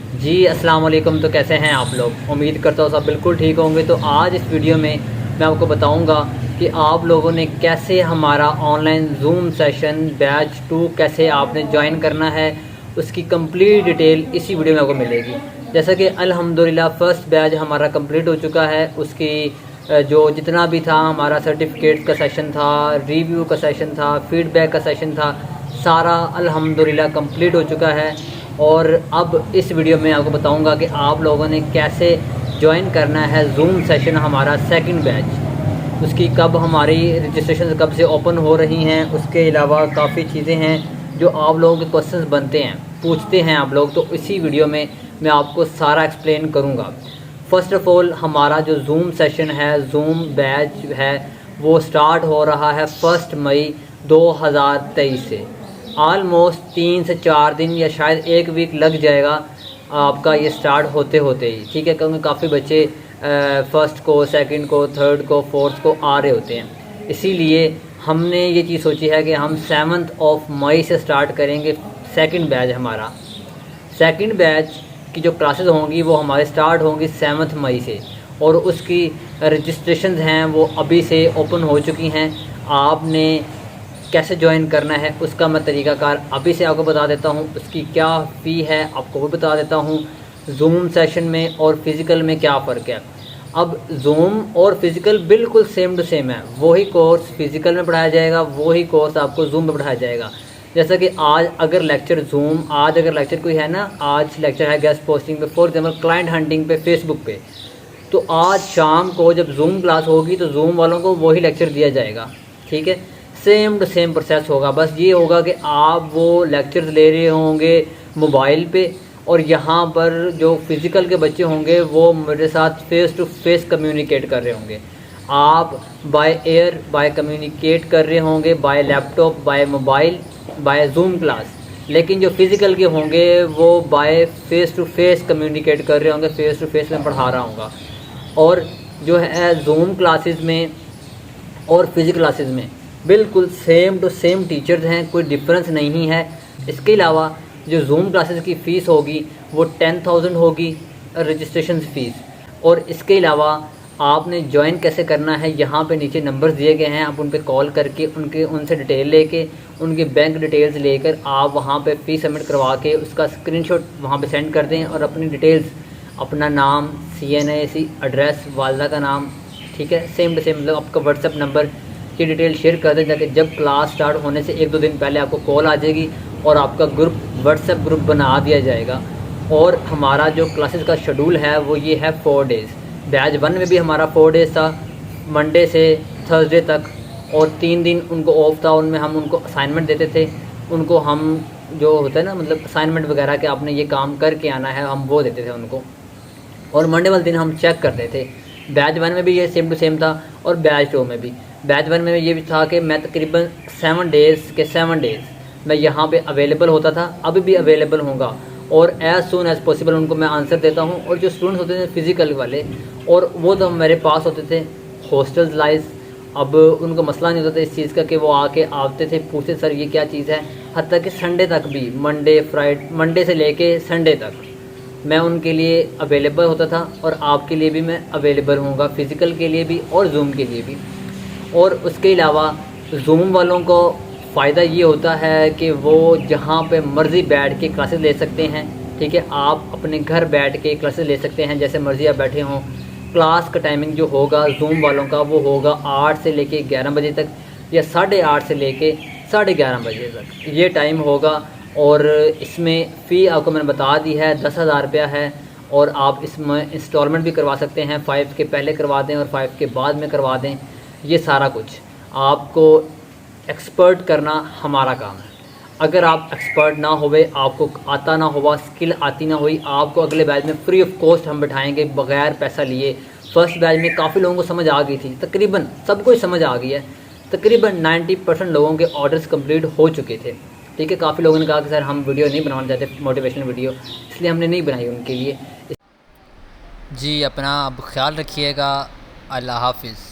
जी अस्सलाम वालेकुम। तो कैसे हैं आप लोग? उम्मीद करता हूँ सब बिल्कुल ठीक होंगे। तो आज इस वीडियो में मैं आपको बताऊंगा कि आप लोगों ने कैसे हमारा ऑनलाइन जूम सेशन बैच 2 कैसे आपने ज्वाइन करना है, उसकी कंप्लीट डिटेल इसी वीडियो में आपको मिलेगी। जैसा कि अल्हम्दुलिल्लाह फ़र्स्ट बैच हमारा कंप्लीट हो चुका है। उसकी जो जितना भी था हमारा सर्टिफिकेट्स का सेशन था, रिव्यू का सेशन था, फीडबैक का सेशन था, सारा अल्हम्दुलिल्लाह कंप्लीट हो चुका है। और अब इस वीडियो में आपको बताऊंगा कि आप लोगों ने कैसे ज्वाइन करना है जूम सेशन हमारा सेकंड बैच, उसकी कब हमारी रजिस्ट्रेशन कब से ओपन हो रही हैं। उसके अलावा काफ़ी चीज़ें हैं जो आप लोगों के क्वेश्चंस बनते हैं, पूछते हैं आप लोग, तो इसी वीडियो में मैं आपको सारा एक्सप्लेन करूँगा। फ़र्स्ट ऑफ़ ऑल हमारा जो जूम सेशन है, जूम बैच है, वो स्टार्ट हो रहा है 1 मई 2023 से। आलमोस्ट 3 से 4 दिन या शायद 1 वीक लग जाएगा आपका ये स्टार्ट होते होते ही, ठीक है। क्योंकि काफ़ी बच्चे फर्स्ट को, सेकंड को, थर्ड को, फोर्थ को आ रहे होते हैं। इसीलिए हमने ये चीज़ सोची है कि हम 7 मई से स्टार्ट करेंगे सेकंड बैच हमारा। सेकंड बैच की जो क्लासेस होंगी वो हमारे स्टार्ट होंगी 7 मई से, और उसकी रजिस्ट्रेशंस हैं वो अभी से ओपन हो चुकी हैं। आपने कैसे ज्वाइन करना है उसका मैं तरीक़ाकार अभी से आपको बता देता हूँ। उसकी क्या फ़ी है आपको वो बता देता हूँ। जूम सेशन में और फिज़िकल में क्या फ़र्क है। अब जूम और फिज़िकल बिल्कुल सेम टू सेम है। वही कोर्स फिज़िकल में पढ़ाया जाएगा, वही कोर्स आपको जूम में पढ़ाया जाएगा। जैसा कि आज अगर लेक्चर कोई है ना, आज लेक्चर है गेस्ट पोस्टिंग पे, फॉर एग्जाम्पल क्लाइंट हंटिंग पे, फेसबुक पे, तो आज शाम को जब जूम क्लास होगी तो जूम वालों को वही लेक्चर दिया जाएगा, ठीक है। सेम टू सेम प्रोसेस होगा। बस ये होगा कि आप वो लेक्चर्स ले रहे होंगे मोबाइल पे, और यहाँ पर जो फिज़िकल के बच्चे होंगे वो मेरे साथ फेस टू फेस कम्युनिकेट कर रहे होंगे। आप बाय एयर बाय कम्युनिकेट कर रहे होंगे, by laptop, by mobile, by Zoom class. लेकिन जो फिज़िकल के होंगे वो by face to face communicate कर रहे होंगे, फेस टू फेस में पढ़ा रहा होगा। और जो है जूम क्लासेस में और फिज़िकल क्लासेस में बिल्कुल सेम टू सेम टीचर्स हैं, कोई डिफरेंस नहीं है। इसके अलावा जो जूम क्लासेस की फ़ीस होगी वो 10,000 होगी रजिस्ट्रेशन फ़ीस। और इसके अलावा आपने ज्वाइन कैसे करना है, यहाँ पे नीचे नंबर्स दिए गए हैं, आप उन पे कॉल करके उनसे डिटेल लेके, उनकी बैंक डिटेल्स लेकर आप वहाँ पे फ़ीस सबमिट करवा के उसका स्क्रीनशॉट वहाँ पे सेंड कर दें, और अपनी डिटेल्स, अपना नाम, CNA एड्रेस, वालदा का नाम, ठीक है, सेम टू सेम, मतलब आपका व्हाट्सएप नंबर की डिटेल शेयर कर दें, ताकि जब क्लास स्टार्ट होने से 1-2 दिन पहले आपको कॉल आ जाएगी और आपका ग्रुप, व्हाट्सएप ग्रुप बना दिया जाएगा। और हमारा जो क्लासेस का शेड्यूल है वो ये है 4 डेज़। बैच 1 में भी हमारा 4 डेज़ था, मंडे से थर्सडे तक, और 3 दिन उनको ऑफ था। उनमें हम उनको असाइनमेंट देते थे, उनको हम जो होता है ना, मतलब असाइनमेंट वगैरह कि आपने ये काम करके आना है, हम वो देते थे उनको, और मंडे वाले दिन हम चेक करते थे। बैच 1 में भी ये सेम टू सेम था, और बैच 2 में भी। बैच 1 में ये भी था कि मैं तकरीबन 7 डेज़ मैं यहाँ पे अवेलेबल होता था, अभी भी अवेलेबल होऊंगा, और एज़ सून एज़ पॉसिबल उनको मैं आंसर देता हूँ। और जो स्टूडेंट्स होते थे फिज़िकल वाले, और वो तो मेरे पास होते थे हॉस्टल्स लाइज, अब उनको मसला नहीं होता था इस चीज़ का कि वो आते थे, पूछते सर ये क्या चीज़ है। हत्ता कि संडे तक भी, मंडे से लेके संडे तक मैं उनके लिए अवेलेबल होता था, और आपके लिए भी मैं अवेलेबल होऊंगा, फ़िज़िकल के लिए भी और जूम के लिए भी। और उसके अलावा जूम वालों को फ़ायदा ये होता है कि वो जहाँ पे मर्ज़ी बैठ के क्लासेस ले सकते हैं, ठीक है। आप अपने घर बैठ के क्लासेस ले सकते हैं, जैसे मर्ज़ी आप बैठे हों। क्लास का टाइमिंग जो होगा जूम वालों का वो होगा 8 से लेके 11 बजे तक, या 8:30 से लेके 11:30 बजे तक ये टाइम होगा। और इसमें फ़ी आपको मैंने बता दी है, 10,000 रुपया है। और आप इसमें इंस्टॉलमेंट भी करवा सकते हैं, 5 के पहले करवा दें और 5 के बाद में करवा दें। ये सारा कुछ आपको एक्सपर्ट करना हमारा काम है। अगर आप एक्सपर्ट ना होवे, आपको आता ना होगा, स्किल आती ना हुई, आपको अगले बैच में फ्री ऑफ कॉस्ट हम बैठाएंगे बग़ैर पैसा लिए। फ़र्स्ट बैच में काफ़ी लोगों को समझ आ गई थी, तकरीबन सबको ही समझ आ गई है। तकरीबन 90% लोगों के ऑर्डर्स कंप्लीट हो चुके थे, ठीक है। काफ़ी लोगों ने कहा कि सर हम वीडियो नहीं बनाना चाहते, मोटिवेशनल वीडियो, इसलिए हमने नहीं बनाई उनके लिए। जी अपना अब ख्याल रखिएगा। अल्लाह हाफ़िज़।